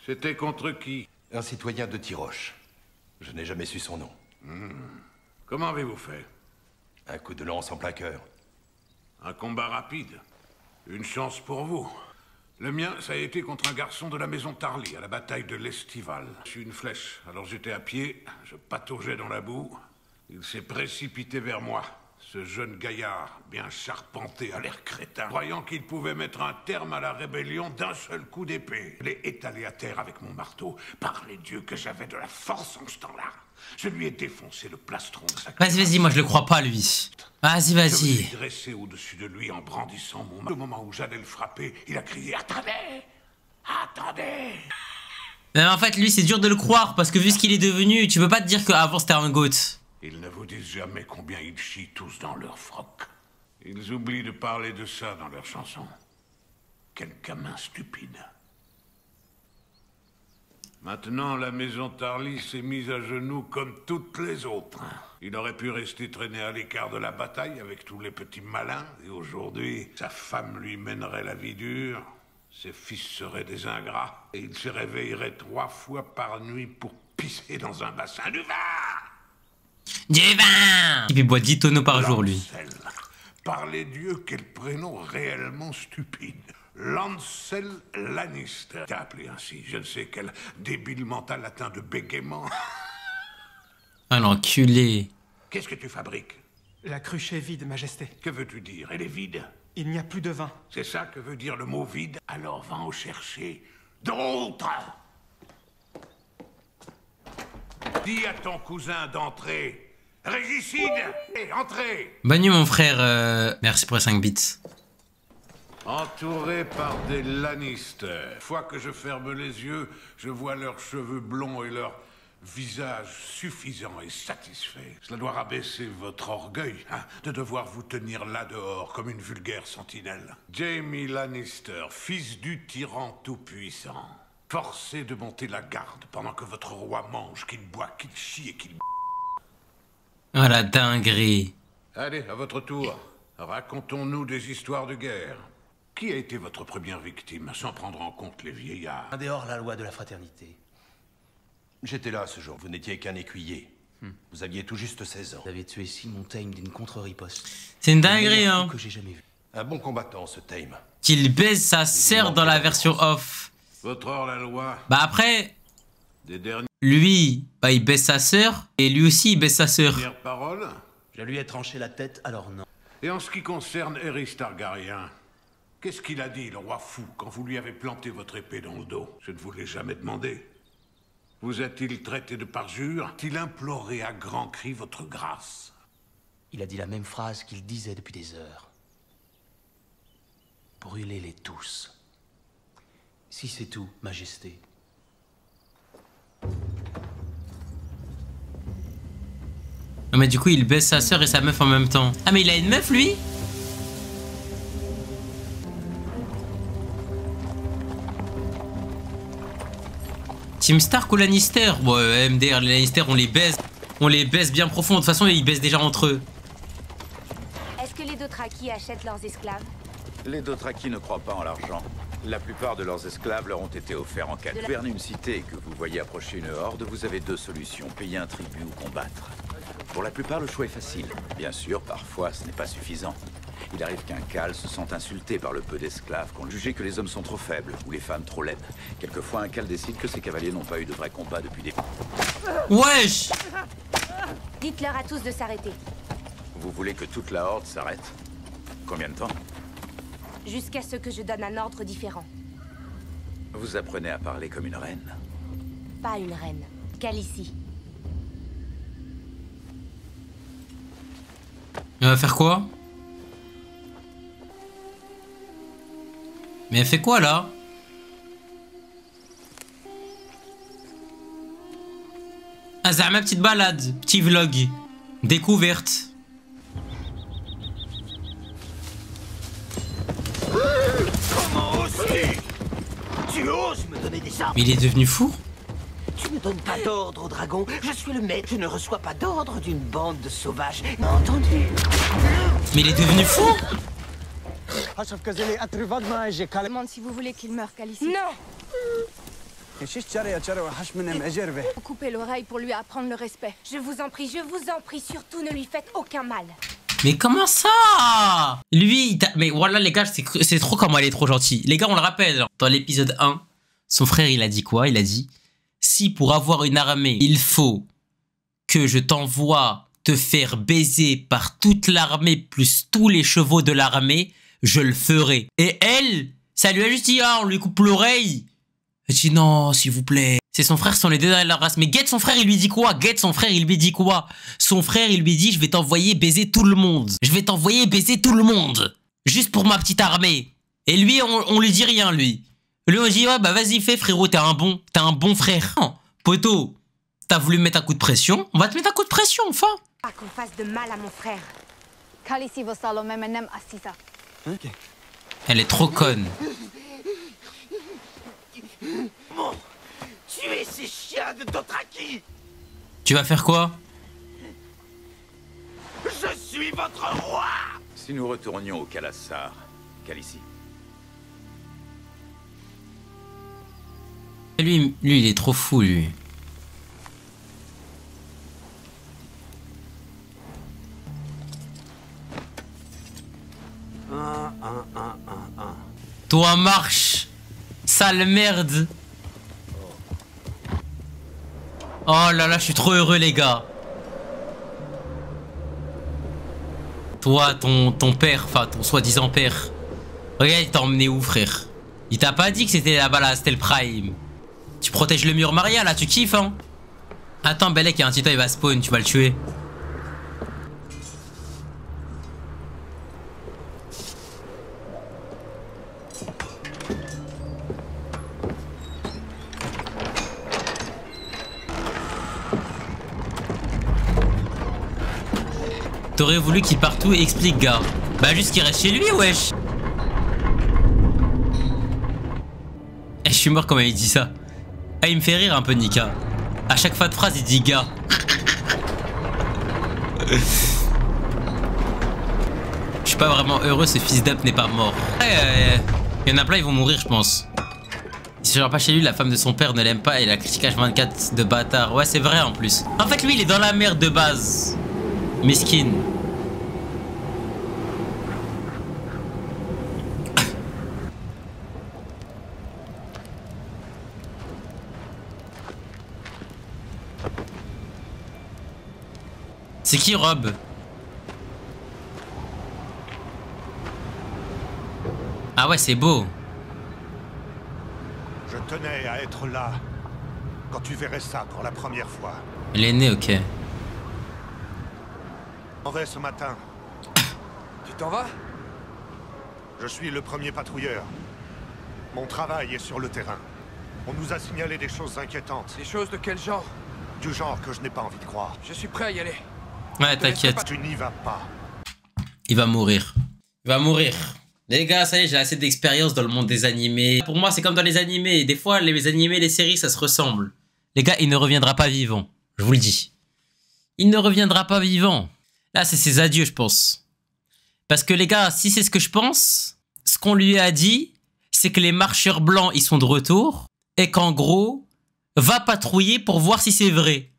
T: C'était contre qui?
F: Un citoyen de Tiroche. Je n'ai jamais su son nom.
T: Comment avez-vous fait?
F: Un coup de lance en plein cœur.
T: Un combat rapide. Une chance pour vous. Le mien, ça a été contre un garçon de la maison Tarly, à la bataille de l'Estival. J'ai eu une flèche, alors j'étais à pied, je pataugeais dans la boue. Il s'est précipité vers moi. Ce jeune gaillard, bien charpenté, à l'air crétin, croyant qu'il pouvait mettre un terme à la rébellion d'un seul coup d'épée. Je l'ai étalé à terre avec mon marteau. Par les dieux que j'avais de la force en ce temps-là. Je lui ai défoncé le plastron de sa...
A: Vas-y, moi je le crois pas, lui. Vas-y,
T: Je me
A: vas-y.
T: suis dressé au-dessus de lui en brandissant mon marteau. Au moment où j'allais le frapper, il a crié « Attendez! Attendez !»
A: Mais en fait, lui, c'est dur de le croire, parce que vu ce qu'il est devenu, tu peux pas te dire qu'avant c'était un goat.
T: Ils ne vous disent jamais combien ils chient tous dans leur froc. Ils oublient de parler de ça dans leurs chansons. Quel gamin stupide. Maintenant, la maison Tarly s'est mise à genoux comme toutes les autres. Il aurait pu rester traîné à l'écart de la bataille avec tous les petits malins, et aujourd'hui, sa femme lui mènerait la vie dure, ses fils seraient des ingrats, et il se réveillerait 3 fois par nuit pour pisser dans un bassin du vin.
A: Du vin! Il boit 10 tonneaux par jour, lui.
T: Lancel. Par les dieux, quel prénom réellement stupide. Lancel Lannister. T'as appelé ainsi, je ne sais quel débile mental atteint de bégaiement.
A: Ah, l'enculé.
T: Qu'est-ce que tu fabriques?
U: La cruche est vide, Majesté.
T: Que veux-tu dire? Elle est vide?
U: Il n'y a plus de vin.
T: C'est ça que veut dire le mot vide? Alors va en chercher d'autres. Dis à ton cousin d'entrer. Régicide! Et entrez!
A: Bonne nuit, mon frère. Merci pour les 5 bits.
T: Entouré par des Lannister. Une fois que je ferme les yeux, je vois leurs cheveux blonds et leur visage suffisant et satisfait. Cela doit rabaisser votre orgueil, hein, de devoir vous tenir là dehors comme une vulgaire sentinelle. Jaime Lannister, fils du tyran tout-puissant. Forcé de monter la garde pendant que votre roi mange, qu'il boit, qu'il chie et qu'il...
A: Oh la dinguerie.
T: Allez, à votre tour. Racontons-nous des histoires de guerre. Qui a été votre première victime, sans prendre en compte les vieillards?
D: Un dehors la loi de la fraternité.
F: J'étais là ce jour, vous n'étiez qu'un écuyer. Vous aviez tout juste 16 ans.
D: Vous avez tué Simon Tame d'une contre-riposte.
A: C'est une dinguerie, hein.
D: Que j'ai jamais vu.
F: Un bon combattant, ce Tame.
A: Qu'il baise sa sœur dans la version off.
T: Votre hors-la-loi.
A: Bah après,
T: des dernières...
A: lui, bah il baisse sa sœur, et lui aussi il baisse sa sœur.
T: Dernière parole?
D: Je lui ai tranché la tête, alors non.
T: Et en ce qui concerne Aerys Targaryen, qu'est-ce qu'il a dit, le roi fou, quand vous lui avez planté votre épée dans le dos? Je ne vous l'ai jamais demandé. Vous a-t-il traité de parjure? A-t-il imploré à grands cris votre grâce?
D: Il a dit la même phrase qu'il disait depuis des heures. Brûlez-les tous. Si c'est tout, Majesté. «
K: 1,
A: Non mais du coup il baisse sa soeur et sa meuf en même temps. Ah mais il a une meuf lui? Team Stark ou Lannister? Ouais, MDR, les Lannister on les baise. On les baise bien profond. De toute façon ils baissent déjà entre eux.
K: Est-ce que les Dothraki achètent leurs esclaves?
B: Les Dothraki ne croient pas en l'argent. La plupart de leurs esclaves leur ont été offerts en cas de gouverner une cité et que vous voyez approcher une horde, vous avez deux solutions, payer un tribut ou combattre. Pour la plupart, le choix est facile. Bien sûr, parfois, ce n'est pas suffisant. Il arrive qu'un Khal se sente insulté par le peu d'esclaves qu'on jugeait que les hommes sont trop faibles ou les femmes trop laides. Quelquefois, un Khal décide que ses cavaliers n'ont pas eu de vrais combats depuis des...
A: Wesh!
K: Dites-leur à tous de s'arrêter.
B: Vous voulez que toute la horde s'arrête? Combien de temps?
K: Jusqu'à ce que je donne un ordre différent.
B: Vous apprenez à parler comme une reine.
K: Pas une reine. Khaleesi.
A: Elle va faire quoi? Mais elle fait quoi là? Ah, c'est ma petite balade, petit vlog. Découverte.
V: Comment oses-tu? Tu oses me donner des ordres?
A: Mais il est devenu fou?
V: Tu ne donnes pas d'ordre au dragon. Je suis le maître. Je ne reçois pas d'ordre d'une bande de sauvages. Entendu?
A: Mais il est devenu fou?
W: Demande si vous voulez qu'il meure, Khaleesi.
K: Non!
W: Coupez l'oreille pour lui apprendre le respect.
K: Je vous en prie, surtout ne lui faites aucun mal.
A: Mais comment ça? Lui, mais voilà les gars, c'est trop comment elle est trop gentille. Les gars, on le rappelle, dans l'épisode 1, son frère il a dit quoi? Il a dit, si pour avoir une armée, il faut que je t'envoie te faire baiser par toute l'armée plus tous les chevaux de l'armée, je le ferai. Et elle, ça lui a juste dit, ah, on lui coupe l'oreille. Elle dit, non, s'il vous plaît. C'est son frère, sont les deux derrière la race. Mais Get, son frère, il lui dit quoi? Get, son frère, il lui dit quoi? Son frère, il lui dit, je vais t'envoyer baiser tout le monde. Je vais t'envoyer baiser tout le monde. Juste pour ma petite armée. Et lui, on lui dit rien, lui. Lui, on dit, ouais, bah vas-y, fais, frérot, t'es un bon frère. Non, poteau, t'as voulu mettre un coup de pression? On va te mettre un coup de pression, enfin.
K: Pas qu'on fasse de mal à mon frère.
W: Khaleesi vassalo memenem assisa.
V: Ok.
A: Elle est trop conne.
V: Bon, tuez ces chiens de Dothraki!
A: Tu vas faire quoi?
V: Je suis votre roi!
B: Si nous retournions au Khalassar, Khaleesi.
A: Lui, il est trop fou, lui. Toi, marche! Sale merde! Oh là là, je suis trop heureux, les gars. Toi, ton père, enfin ton soi-disant père. Regarde, il t'a emmené où, frère? Il t'a pas dit que c'était là-bas, là, c'était le prime. Tu protèges le mur Maria, là, tu kiffes, hein? Attends, Belek, il y a un titan, il va spawn, tu vas le tuer. T'aurais voulu qu'il parte où? Explique, gars. Bah juste qu'il reste chez lui, wesh. Eh, je suis mort quand il dit ça. Ah, il me fait rire un peu, Nika. À chaque fin de phrase, il dit gars. Je suis pas vraiment heureux, ce fils d'up n'est pas mort. Il y en a plein, ils vont mourir, je pense. Il se gère pas chez lui, la femme de son père ne l'aime pas et la critique H24 de bâtard. Ouais, c'est vrai en plus. En fait, lui, il est dans la merde de base. Miskin. C'est qui Rob? Ah ouais, c'est beau.
N: Je tenais à être là quand tu verrais ça pour la première fois.
A: Elle est née, ok.
N: Je m'en vais ce matin.
F: Tu t'en vas?
N: Je suis le premier patrouilleur. Mon travail est sur le terrain. On nous a signalé des choses inquiétantes.
F: Des choses de quel genre?
N: Du genre que je n'ai pas envie de croire.
F: Je suis prêt à y aller.
A: Ouais, t'inquiète.
N: Tu n'y vas pas.
A: Il va mourir. Il va mourir. Les gars, ça y est, j'ai assez d'expérience dans le monde des animés. Pour moi, c'est comme dans les animés. Des fois, les animés, les séries, ça se ressemble. Les gars, il ne reviendra pas vivant. Je vous le dis. Il ne reviendra pas vivant. Là, c'est ses adieux, je pense. Parce que les gars, si c'est ce que je pense, ce qu'on lui a dit, c'est que les marcheurs blancs, ils sont de retour. Et qu'en gros, va patrouiller pour voir si c'est vrai.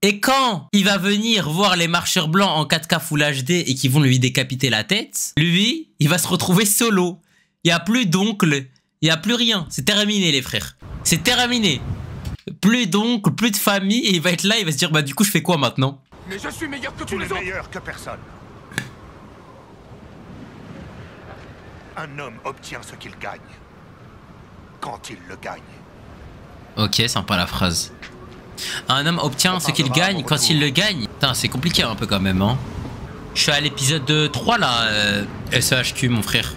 A: Et quand il va venir voir les marcheurs blancs en 4K Full HD et qu'ils vont lui décapiter la tête, lui, il va se retrouver solo. Il n'y a plus d'oncle, il n'y a plus rien. C'est terminé, les frères. C'est terminé. Plus d'oncle, plus de famille, et il va être là, il va se dire, bah du coup, je fais quoi maintenant?
N: Mais je suis meilleur que tous les autres. Tu es meilleur que personne. Un homme obtient ce qu'il gagne. Quand il le gagne.
A: Ok, sympa la phrase. Un homme obtient ce qu'il gagne quand il le gagne. Putain, c'est compliqué un peu quand même, hein. Je suis à l'épisode 3 là, SEHQ, mon frère.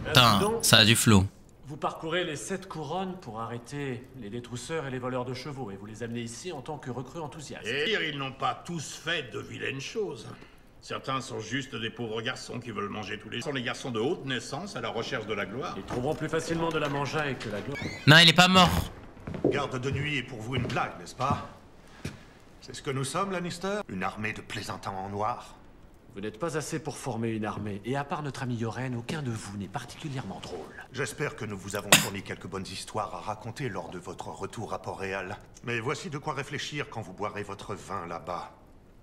A: Putain, ça a du flow.
S: Vous parcourez les 7 couronnes pour arrêter les détrousseurs et les voleurs de chevaux et vous les amenez ici en tant que recrues enthousiastes.
J: Et ils n'ont pas tous fait de vilaines choses. Certains sont juste des pauvres garçons qui veulent manger tous les jours. Ce sont les garçons de haute naissance à la recherche de la gloire.
S: Ils trouveront plus facilement de la mangeaille que la gloire.
A: Non, il est pas mort.
N: Garde de nuit est pour vous une blague, n'est-ce pas? C'est ce que nous sommes, Lannister? Une armée de plaisantins en noir?
S: Vous n'êtes pas assez pour former une armée, et à part notre ami Yoren, aucun de vous n'est particulièrement drôle.
N: J'espère que nous vous avons fourni quelques bonnes histoires à raconter lors de votre retour à Port-Réal. Mais voici de quoi réfléchir quand vous boirez votre vin là-bas,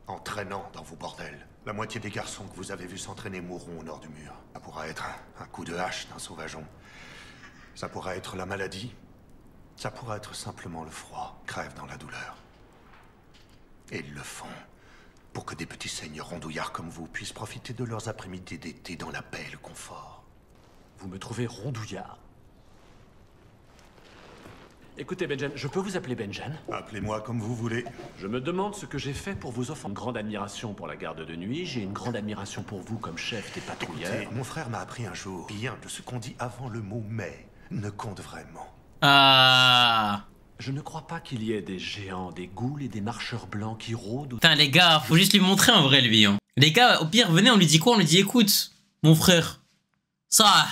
N: en traînant dans vos bordels. La moitié des garçons que vous avez vus s'entraîner mourront au nord du mur. Ça pourra être un coup de hache d'un sauvageon. Ça pourra être la maladie. Ça pourra être simplement le froid. Crèvent dans la douleur. Et ils le font pour que des petits seigneurs rondouillards comme vous puissent profiter de leurs après-midi d'été dans la paix et le confort.
S: Vous me trouvez rondouillard? Écoutez, Benjen, je peux vous appeler Benjen?
N: Appelez-moi comme vous voulez.
S: Je me demande ce que j'ai fait pour vous offrir une grande admiration pour la garde de nuit. J'ai une grande admiration pour vous comme chef des patrouilleurs.
N: Écoutez, mon frère m'a appris un jour, bien de ce qu'on dit avant le mot « mais » ne compte vraiment.
A: Ah.
S: Je ne crois pas qu'il y ait des géants, des ghouls et des marcheurs blancs qui rôdent.
A: Putain, les gars, faut juste lui montrer en vrai, lui. Hein. Les gars, au pire, venez, on lui dit quoi? On lui dit, écoute, mon frère, ça,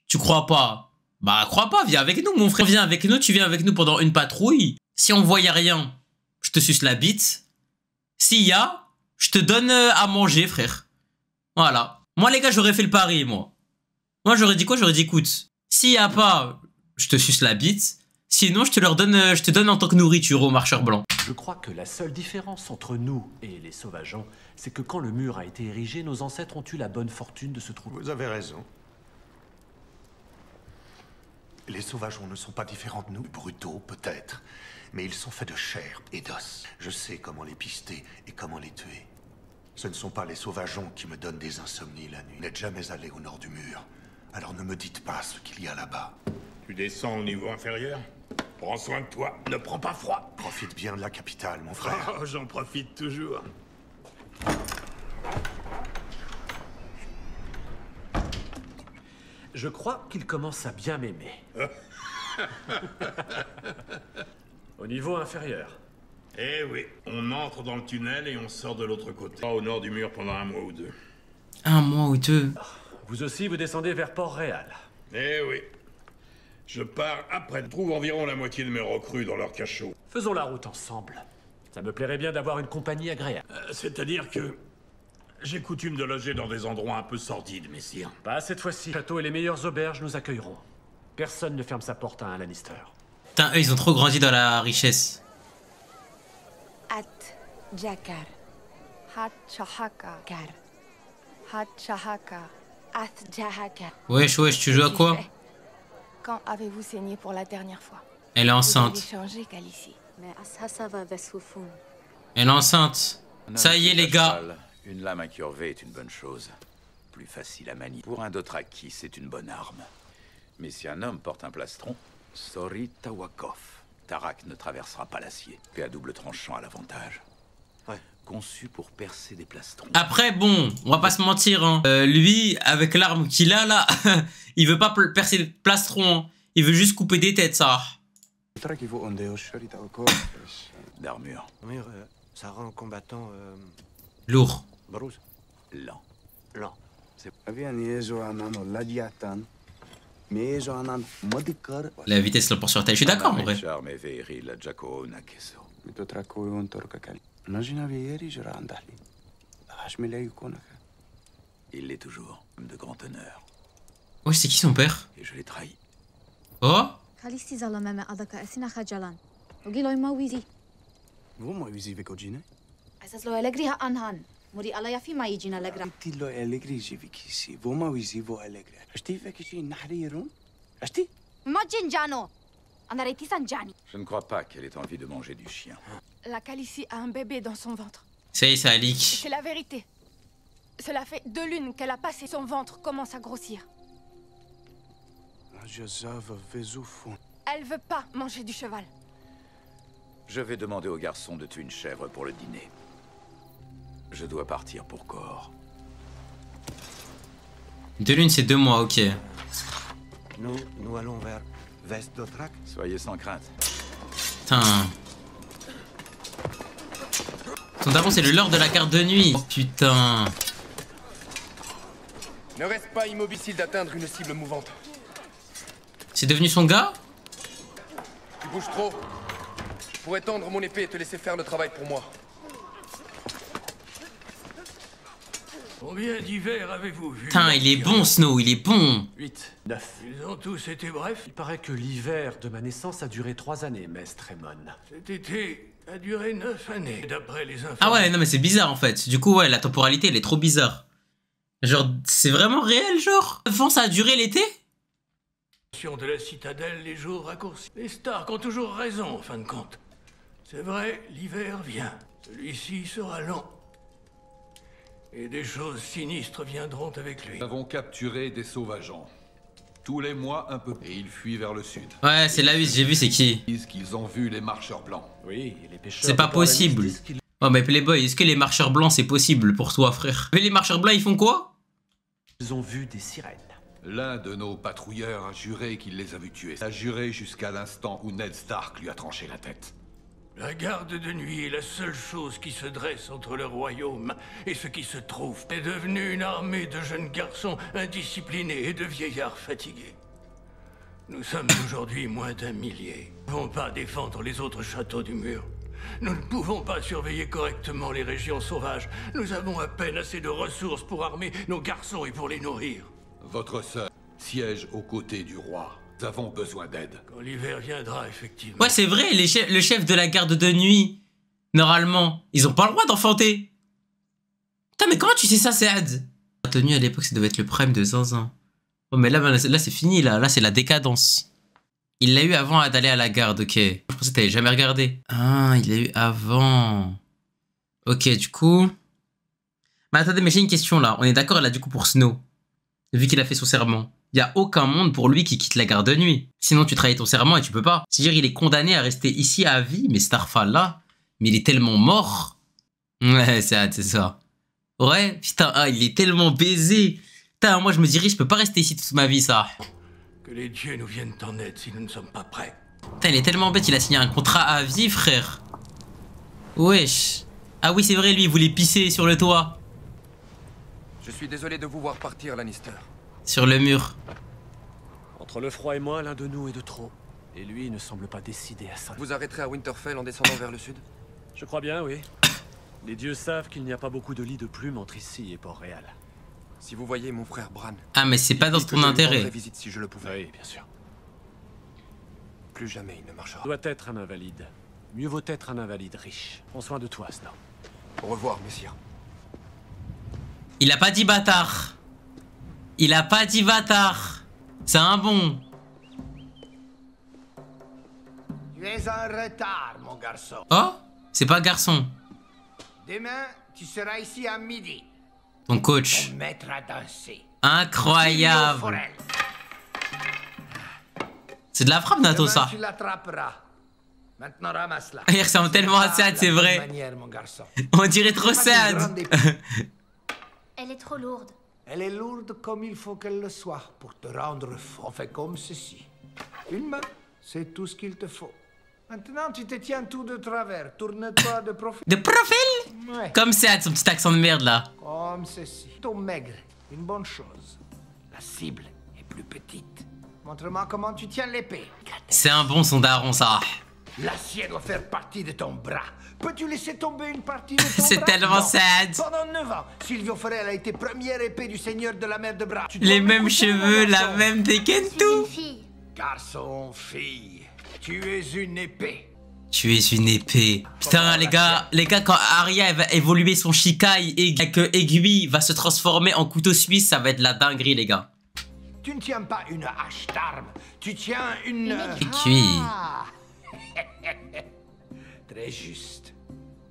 A: tu crois pas? Bah, crois pas, viens avec nous, mon frère. Viens avec nous, tu viens avec nous pendant une patrouille. Si on voyait rien, je te suce la bite. S'il y a, je te donne à manger, frère. Voilà. Moi, les gars, j'aurais fait le pari, moi. Moi, j'aurais dit quoi? J'aurais dit, écoute, s'il y a pas, je te suce la bite. Sinon, je te donne en tant que nourriture aux marcheurs blancs.
S: Je crois que la seule différence entre nous et les sauvageons, c'est que quand le mur a été érigé, nos ancêtres ont eu la bonne fortune de se trouver.
N: Vous avez raison. Les sauvageons ne sont pas différents de nous, brutaux peut-être, mais ils sont faits de chair et d'os. Je sais comment les pister et comment les tuer. Ce ne sont pas les sauvageons qui me donnent des insomnies la nuit. Vous n'êtes jamais allé au nord du mur, alors ne me dites pas ce qu'il y a là-bas.
J: Tu descends au niveau inférieur? Prends soin de toi, ne prends pas froid.
N: Profite bien de la capitale, mon frère.
J: Oh, j'en profite toujours.
S: Je crois qu'il commence à bien m'aimer. Au niveau inférieur.
J: Eh oui, on entre dans le tunnel et on sort de l'autre côté. Pas au nord du mur pendant 1 mois ou 2.
A: 1 mois ou 2.
S: Vous aussi, vous descendez vers Port-Réal.
J: Eh oui. Je pars après. Je trouve environ la moitié de mes recrues dans leur cachot.
S: Faisons la route ensemble. Ça me plairait bien d'avoir une compagnie agréable.
J: C'est-à-dire que j'ai coutume de loger dans des endroits un peu sordides, messire.
S: Pas cette fois-ci. Le château et les meilleures auberges nous accueilleront. Personne ne ferme sa porte à un Lannister.
A: Putain, eux, ils ont trop grandi dans la richesse.
W: At Jakar. Hat Chahaka. Kar. Hat Chahaka. At Jahaka.
A: Wesh, tu joues à quoi?
W: Quand avez-vous saigné pour la dernière fois?
A: Elle est enceinte. Elle est enceinte. Ça y est, les gars.
B: Une lame incurvée est une bonne chose. Plus facile à manier. Pour un Dothraki, c'est une bonne arme. Mais si un homme porte un plastron, Sori Tawakov. Tarak ne traversera pas l'acier. Et à double tranchant à l'avantage. Ouais. Conçu pour percer des plastrons.
A: Après, bon, on va pas se mentir, hein. Lui, avec l'arme qu'il a là, il veut pas percer des plastrons. Hein. Il veut juste couper des têtes, ça.
B: D'armure.
F: Ça rend combattant...
A: Lourd.
F: Bruce.
B: Lent.
F: Lent.
A: La vitesse l'emporte. Je suis d'accord en vrai.
B: Il l'est toujours, homme de grand honneur.
A: Ouais, c'est qui son père?
B: Et je l'ai trahi.
A: Oh?
W: مري الله يفي ما يجينا لقرا
L: تيلو أليغري جيفيكيسي وما ويزيفو أليغري أشتي فكشي نحريرون أشتي
W: ما جنجانو أنا ريتي سانجاني.
B: Je ne crois pas qu'elle ait envie de manger du chien.
W: La Khaleesi a un bébé dans son ventre.
A: Ça y est, ça leak.
W: C'est la vérité. Cela fait 2 lunes qu'elle a passé, son ventre commence à grossir. Elle veut pas manger du cheval.
B: Je vais demander au garçon de tuer une chèvre pour le dîner. Je dois partir pour Cor.
A: 2 lunes, c'est 2 mois, ok.
F: Nous allons vers Vest d'Otrak.
B: Soyez sans crainte.
A: Putain. Son daron, c'est le lord de la garde de nuit. Oh, putain.
F: Ne reste pas immobile d'atteindre une cible mouvante.
A: C'est devenu son gars?
F: Tu bouges trop. Je pourrais tendre mon épée et te laisser faire le travail pour moi.
H: Combien d'hivers avez-vous vu?
A: Putain, il est bon, Snow, il est bon.
S: 8, 9.
H: Ils ont tous été brefs.
S: Il paraît que l'hiver de ma naissance a duré 3 années, Maître Raymond.
H: Cet été a duré 9 années, d'après les informations.
A: Ah ouais, non mais c'est bizarre en fait. Du coup, ouais, la temporalité, elle est trop bizarre. Genre, c'est vraiment réel, genre 9 ans, ça a duré l'été?
H: De la citadelle, les jours raccourcis. Les Stark ont toujours raison, en fin de compte. C'est vrai, l'hiver vient. Celui-ci sera lent. Et des choses sinistres viendront avec lui.
R: Nous avons capturé des sauvageons. Tous les mois, un peu. Et ils fuient vers le sud.
A: Ouais, c'est là, j'ai vu, c'est qui?
R: Ils disent qu'ils ont vu les marcheurs blancs.
S: Oui, et les pêcheurs.
A: C'est pas possible. Oh, mais Playboy, est-ce que les marcheurs blancs, c'est possible pour toi, frère? Mais les marcheurs blancs, ils font quoi?
S: Ils ont vu des sirènes.
R: L'un de nos patrouilleurs a juré qu'il les a vus tuer. Il a juré jusqu'à l'instant où Ned Stark lui a tranché la tête.
H: La garde de nuit est la seule chose qui se dresse entre le royaume et ce qui se trouve. Est devenue une armée de jeunes garçons indisciplinés et de vieillards fatigués. Nous sommes aujourd'hui moins d'1 millier. Nous ne pouvons pas défendre les autres châteaux du mur. Nous ne pouvons pas surveiller correctement les régions sauvages. Nous avons à peine assez de ressources pour armer nos garçons et pour les nourrir.
R: Votre sœur siège aux côtés du roi. Nous avons besoin d'aide.
H: Quand l'hiver viendra, effectivement.
A: Ouais, c'est vrai, le chef de la garde de nuit, normalement, ils ont pas le droit d'enfanter. Putain, mais comment tu sais ça, Saad? La tenue à l'époque, ça devait être le prime de Zinzin. Oh, mais là c'est fini, là c'est la décadence. Il l'a eu avant d'aller à la garde, ok. Je pensais que t'avais jamais regardé. Ah, il l'a eu avant. Ok, du coup... Mais attendez, mais j'ai une question là. On est d'accord là, du coup, pour Snow. Vu qu'il a fait son serment. Il n'y a aucun monde pour lui qui quitte la garde de nuit. Sinon, tu trahis ton serment et tu peux pas. C'est-à-dire, il est condamné à rester ici à vie, mais Starfall là, mais il est tellement mort. Ouais, c'est ça. Ouais, putain, ah, il est tellement baisé. Putain, moi je me dirais, je peux pas rester ici toute ma vie, ça.
H: Que les dieux nous viennent en aide si nous ne sommes pas prêts.
A: Putain, il est tellement bête, il a signé un contrat à vie, frère. Wesh. Ah oui, c'est vrai, lui, il voulait pisser sur le toit.
F: Je suis désolé de vous voir partir, Lannister.
A: Sur le mur.
S: Entre le froid et moi, l'un de nous est de trop. Et lui ne semble pas décidé à ça.
F: Vous arrêterez à Winterfell en descendant vers le sud?
S: Je crois bien, oui. Les dieux savent qu'il n'y a pas beaucoup de lits de plumes entre ici et Port-Réal.
F: Si vous voyez mon frère Bran...
A: Ah, mais c'est pas dans ton intérêt.
F: Je visite si je le pouvais.
S: Oui, bien sûr.
F: Plus jamais il ne marchera.
S: Doit être un invalide. Mieux vaut être un invalide riche. Prends soin de toi, Snow.
F: Au revoir, messire.
A: Il a pas dit bâtard. Il a pas dit bâtard. C'est un bon.
M: Tu es en retard, mon garçon.
A: Oh, c'est pas garçon.
M: Demain, tu seras ici à midi.
A: Ton coach.
M: On mettra à danser.
A: Incroyable. C'est de la frappe, Nato, ça.
M: Tu l'attraperas. Maintenant, ramasse-la.
A: Il ressemble tellement à Saad, c'est vrai. On dirait trop Saad.
K: Elle est trop lourde.
M: Elle est lourde comme il faut qu'elle le soit pour te rendre fort. On fait comme ceci. Une main, c'est tout ce qu'il te faut. Maintenant, tu te tiens tout de travers. Tourne-toi de profil.
A: De profil?
M: Ouais.
A: Comme c'est son petit accent de merde là.
M: Comme ceci. Ton maigre, une bonne chose. La cible est plus petite. Montre-moi comment tu tiens l'épée.
A: C'est un bon son daron, ça.
M: L'acier doit faire partie de ton bras. Peux-tu laisser tomber une partie de ton bras?
A: C'est tellement sad.
M: Pendant 9 ans, Silvio Farrell a été première épée du seigneur de la mer de Bras.
A: Les mêmes cheveux, la même Tekken, tout.
M: Garçon, fille, tu es une épée.
A: Tu es une épée. Putain, les gars, quand Arya va évoluer son Shikai et que Aiguille va se transformer en couteau suisse, ça va être la dinguerie, les gars.
M: Tu ne tiens pas une hache d'arme, tu tiens une...
A: Aiguille.
M: Ah. Très juste.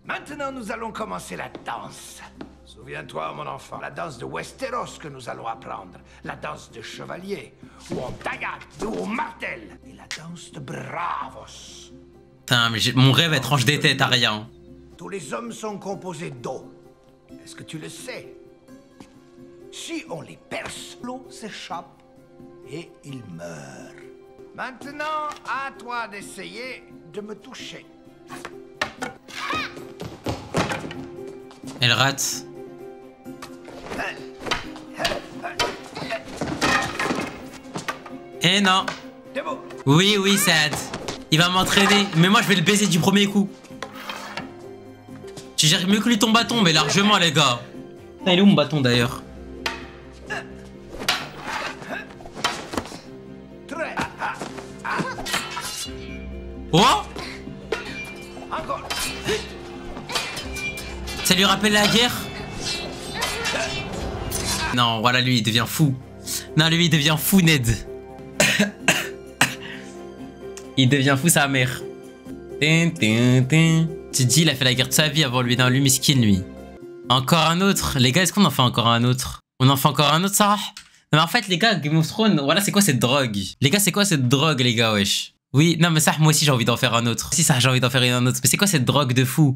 M: Maintenant, nous allons commencer la danse. Souviens-toi, mon enfant, la danse de Westeros que nous allons apprendre. La danse de chevalier, ou on taillade, ou on martèle. Et la danse de bravos.
A: Putain, mais mon rêve est tranche des têtes, Arya.
M: Tous les hommes sont composés d'eau. Est-ce que tu le sais? Si on les perce, l'eau s'échappe et ils meurent. Maintenant, à toi d'essayer de me toucher.
A: Elle rate. Eh non. Oui, oui, Sad. Il va m'entraîner. Mais moi, je vais le baiser du premier coup. Tu gères mieux que lui ton bâton, mais largement, les gars. Il est où mon bâton, d'ailleurs? Oh! Ça lui rappelle la guerre? Non, voilà, lui, il devient fou. Non, lui, il devient fou, Ned. Il devient fou, sa mère. Tu te dis, il a fait la guerre de sa vie avant lui. Non, lui, miskin, lui. Encore un autre. Les gars, est-ce qu'on en fait encore un autre? On en fait encore un autre, Sarah? Non, mais en fait, les gars, Game of Thrones, voilà, c'est quoi cette drogue? Les gars, c'est quoi cette drogue, les gars, wesh? Oui, non, mais ça, moi aussi, j'ai envie d'en faire un autre. Si, ça, j'ai envie d'en faire un autre. Mais c'est quoi cette drogue de fou?